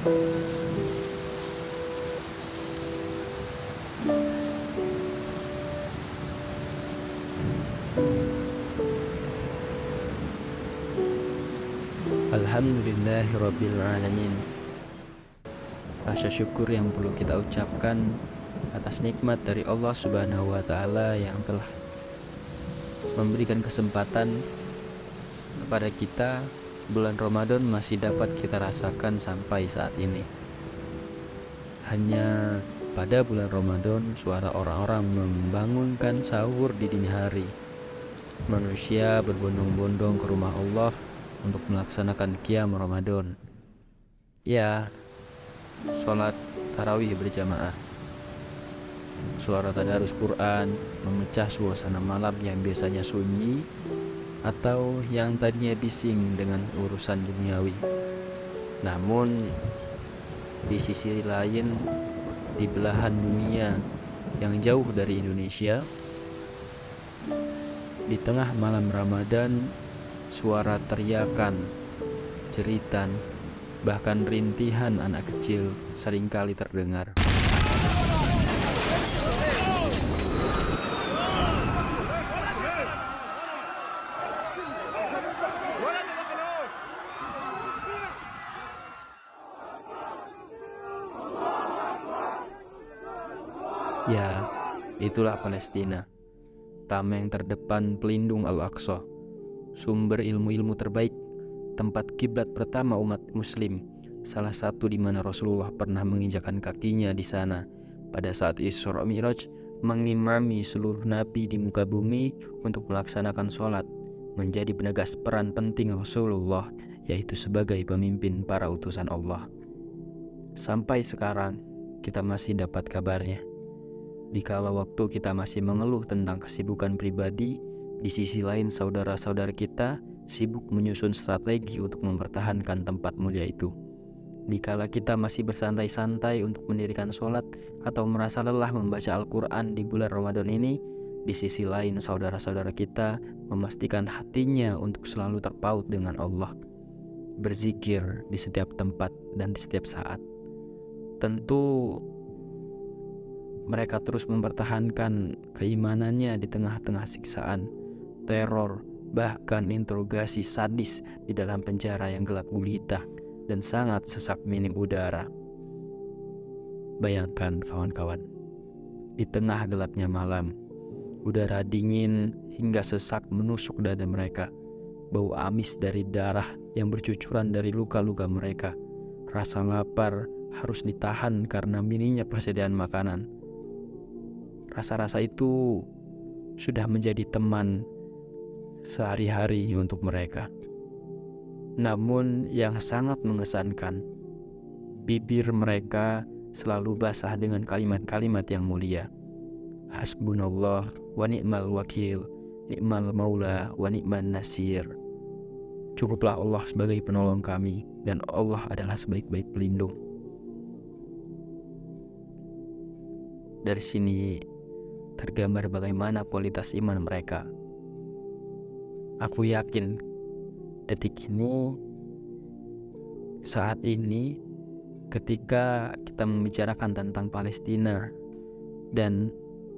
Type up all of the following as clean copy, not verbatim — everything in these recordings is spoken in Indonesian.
Alhamdulillahirrabbilalamin. Rasa syukur yang perlu kita ucapkan atas nikmat dari Allah Subhanahu wa Ta'ala yang telah memberikan kesempatan kepada kita. Bulan Ramadan masih dapat kita rasakan sampai saat ini. Hanya pada bulan Ramadan suara orang-orang membangunkan sahur di dini hari. Manusia berbondong-bondong ke rumah Allah untuk melaksanakan qiyam Ramadan. Ya, sholat tarawih berjamaah, suara tadarus Quran memecah suasana malam yang biasanya sunyi atau yang tadinya bising dengan urusan duniawi. Namun di sisi lain, di belahan dunia yang jauh dari Indonesia, di tengah malam Ramadan, suara teriakan, jeritan, bahkan rintihan anak kecil seringkali terdengar. Ya, itulah Palestina, tameng terdepan pelindung Al-Aqsa, sumber ilmu-ilmu terbaik, tempat kiblat pertama umat muslim, salah satu di mana Rasulullah pernah menginjakan kakinya di sana pada saat Isra Mi'raj, mengimami seluruh nabi di muka bumi untuk melaksanakan sholat, menjadi penegas peran penting Rasulullah, yaitu sebagai pemimpin para utusan Allah. Sampai sekarang kita masih dapat kabarnya. Dikala waktu kita masih mengeluh tentang kesibukan pribadi, di sisi lain saudara-saudara kita sibuk menyusun strategi untuk mempertahankan tempat mulia itu. Dikala kita masih bersantai-santai untuk mendirikan sholat atau merasa lelah membaca Al-Quran di bulan Ramadan ini, di sisi lain saudara-saudara kita memastikan hatinya untuk selalu terpaut dengan Allah, berzikir di setiap tempat dan di setiap saat. Tentu mereka terus mempertahankan keimanannya di tengah-tengah siksaan, teror, bahkan interogasi sadis di dalam penjara yang gelap gulita dan sangat sesak minim udara. Bayangkan kawan-kawan, di tengah gelapnya malam, udara dingin hingga sesak menusuk dada mereka, bau amis dari darah yang bercucuran dari luka-luka mereka, rasa lapar harus ditahan karena minimnya persediaan makanan. Rasa-rasa itu sudah menjadi teman sehari-hari untuk mereka. Namun yang sangat mengesankan, bibir mereka selalu basah dengan kalimat-kalimat yang mulia. Hasbunallah wa ni'mal wakil, ni'mal maula wa ni'man nasir. Cukuplah Allah sebagai penolong kami, dan Allah adalah sebaik-baik pelindung. Dari sini tergambar bagaimana kualitas iman mereka. Aku yakin detik ini, saat ini, ketika kita membicarakan tentang Palestina, dan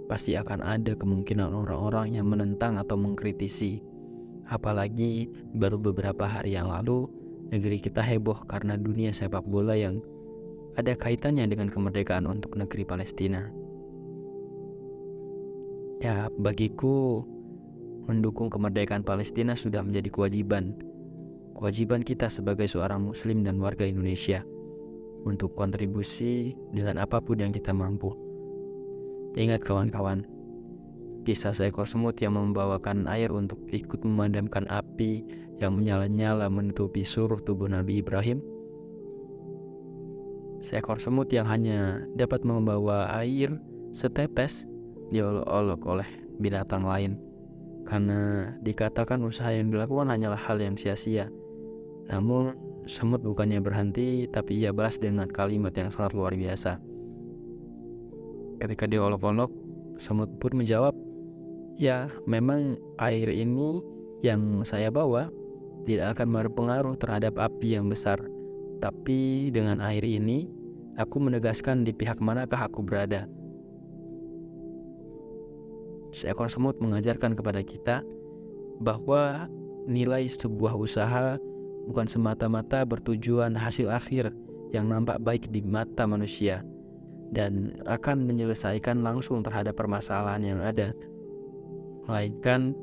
pasti akan ada kemungkinan orang-orang yang menentang atau mengkritisi. Apalagi baru beberapa hari yang lalu negeri kita heboh karena dunia sepak bola yang ada kaitannya dengan kemerdekaan untuk negeri Palestina. Ya, bagiku mendukung kemerdekaan Palestina sudah menjadi kewajiban kita sebagai seorang muslim dan warga Indonesia untuk kontribusi dengan apapun yang kita mampu. Ingat kawan-kawan, kisah seekor semut yang membawakan air untuk ikut memadamkan api yang menyala-nyala menutupi seluruh tubuh Nabi Ibrahim. Seekor semut yang hanya dapat membawa air setetes diolok-olok oleh binatang lain, karena dikatakan usaha yang dilakukan hanyalah hal yang sia-sia. Namun semut bukannya berhenti, tapi ia balas dengan kalimat yang sangat luar biasa. Ketika diolok-olok, semut pun menjawab, ya memang air ini yang saya bawa tidak akan berpengaruh terhadap api yang besar, Tapi dengan air ini, aku menegaskan di pihak manakah aku berada. Seekor semut mengajarkan kepada kita bahwa nilai sebuah usaha bukan semata-mata bertujuan hasil akhir yang nampak baik di mata manusia dan akan menyelesaikan langsung terhadap permasalahan yang ada, melainkan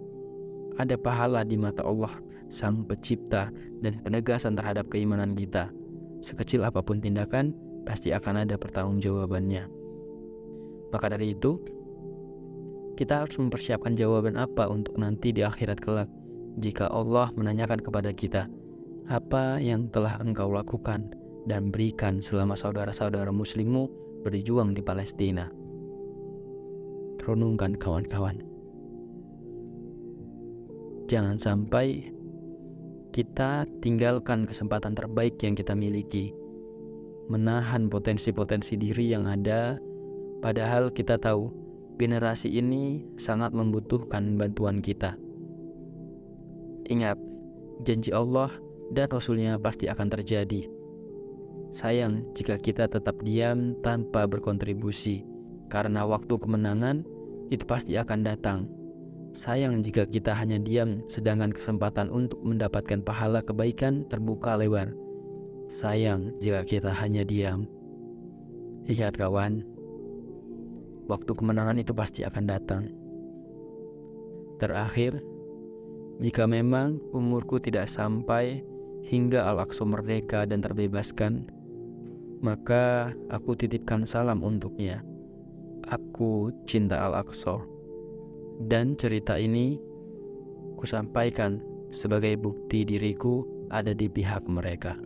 ada pahala di mata Allah, Sang Pencipta dan penegasan terhadap keimanan kita. Sekecil apapun tindakan, pasti akan ada pertanggungjawabannya. Maka dari itu, kita harus mempersiapkan jawaban apa untuk nanti di akhirat kelak jika Allah menanyakan kepada kita, apa yang telah engkau lakukan dan berikan selama saudara-saudara muslimmu berjuang di Palestina. Renungkan kawan-kawan. Jangan sampai kita tinggalkan kesempatan terbaik yang kita miliki, menahan potensi-potensi diri yang ada, padahal kita tahu generasi ini sangat membutuhkan bantuan kita. Ingat, janji Allah dan Rasul-Nya pasti akan terjadi. Sayang jika kita tetap diam tanpa berkontribusi, karena waktu kemenangan itu pasti akan datang. Sayang jika kita hanya diam sedangkan kesempatan untuk mendapatkan pahala kebaikan terbuka lebar. Sayang jika kita hanya diam. Ingat kawan, waktu kemenangan itu pasti akan datang. Terakhir, jika memang umurku tidak sampai hingga Al-Aqsa merdeka dan terbebaskan, maka aku titipkan salam untuknya. Aku cinta Al-Aqsa. Dan cerita ini kusampaikan sebagai bukti diriku ada di pihak mereka.